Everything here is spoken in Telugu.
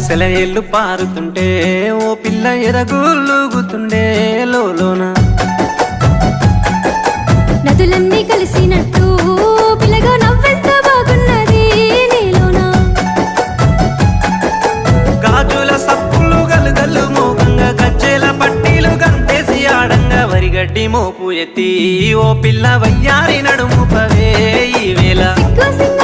సెలయేళ్ళు పారుతుంటే ఓ పిల్ల ఎదగులుగుతుండే లోన నదులన్నీ కలిసినట్టు పిల్లగా నవ్వెంత బాగున్నది నీలోన గాజుల సప్పులు గలుగల్లు మోగంగా గజ్జెల పట్టీలు గంటేసి ఆడంగా వరిగడ్డి మోపు ఎత్తి ఓ పిల్ల వయ్యారి నడుము పవే ఈ వేళ సిగ్గు సింగ